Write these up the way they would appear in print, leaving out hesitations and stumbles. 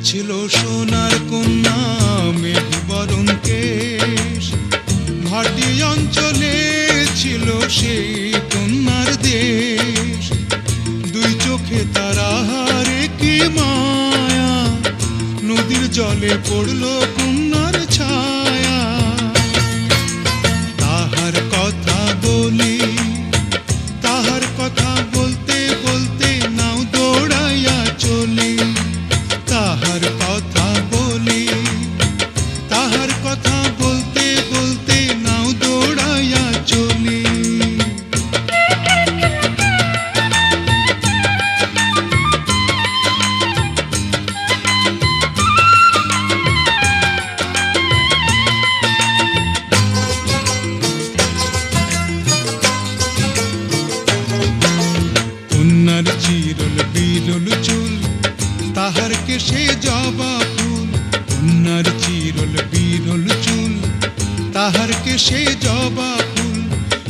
ছিল সোনার কন্যা মেঘ বরণ কেশ, ভাটি অঞ্চলে ছিল সেই কন্যার দেশ। দুই চোখে তারাহারে কি মায়া, নদীর জলে পড়ল কন্যার ছায়া। তাহার কথা বলি, তাহার কথা বলতে বলতে নাও দৌড়াইয়া চলি। তাহার কথা বলি, তাহার কথা বলতে বলতে নাও দৌড়াইয়া চলি। কন্যার চিরল বিরল চুল, তাহার কেশে জবা ফুল। কন্যার চিরল বিরল চুল, তাহার কেশে জবা ফুল।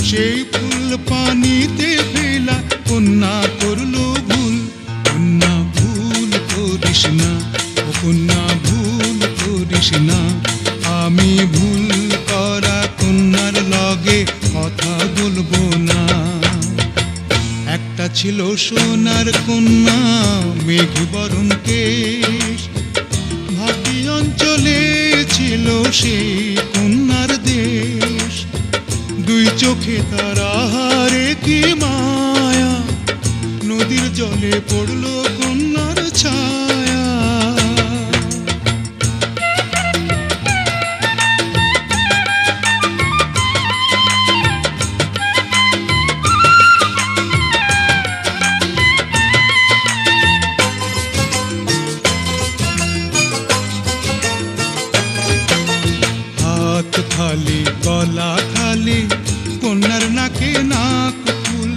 সেই ফুল পানিতে ফেলা কন্যা করল ভুল। কন্যা ভুল করিস না, ও কন্যা ভুল করিস না। আমি ভুল করা কন্যার লগে কথা বলবো না। একটা ছিল সোনার কন্যা মেঘ বরণ কেশ, ভাটি অঞ্চলে ছিল সেই কন্যার দেশ। দুই চোখে তারাহারে কি মায়া, নদীর জলে পড়ল কন্যার ছায়া। হাত খালি গলা খালি কন্যার নাকে নাক ফুল।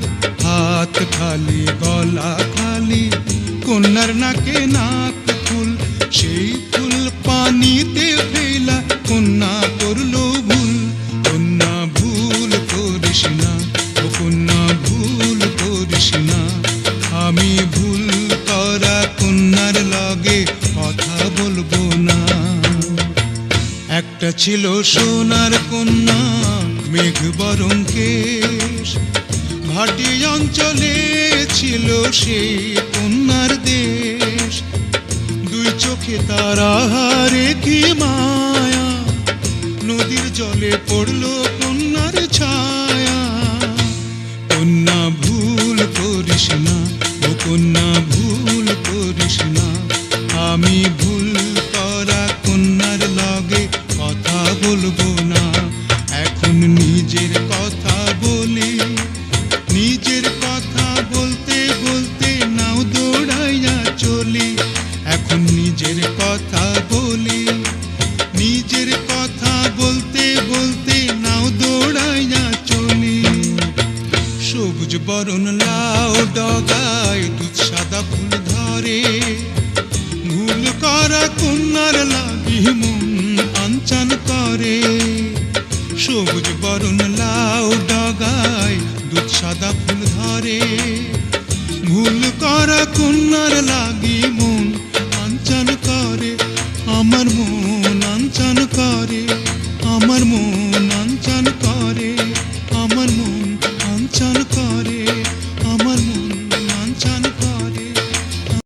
হাত খালি গলা খালি কন্যার নাকে নাক ফুল। সেই ফুল পানিতে ফেলা কন্যা করল ভুল। কন্যা ভুল করিস না, ও কন্যা ভুল করিস না। আমি ভুল করা কন্যার লগে কথা বলবো না। একটা ছিল সোনার কন্যা মেঘ বরণ কেশ, ভাটি অঞ্চলে ছিল সেই কন্যার দেশ। দুই চোখে তারাহারে কি মায়া, নদীর জলে পড়ল কন্যার ছায়া। কন্যা ভুল করিস না, ও কন্যা ভুল করিস না। আমি ভুল করা কন্যার লগে কথা বলবো না। এখন নিজের কথা বলি, নিজের কথা বলতে বলতে নাও দৌড়াইয়া চলি। এখন নিজের কথা বলি, নিজের কথা বলতে বলতে নাও দৌড়াইয়া চলি। সবুজ বরণ লাউ ডগায় দুধ সাদা ফুল ধরে, ভুল করা কন্যার লাগি মন আনচান করে। সবুজ বরণ লাউ ডগায় দুধ সাদা ফুল ধরে, ভুল করা কন্যার লাগি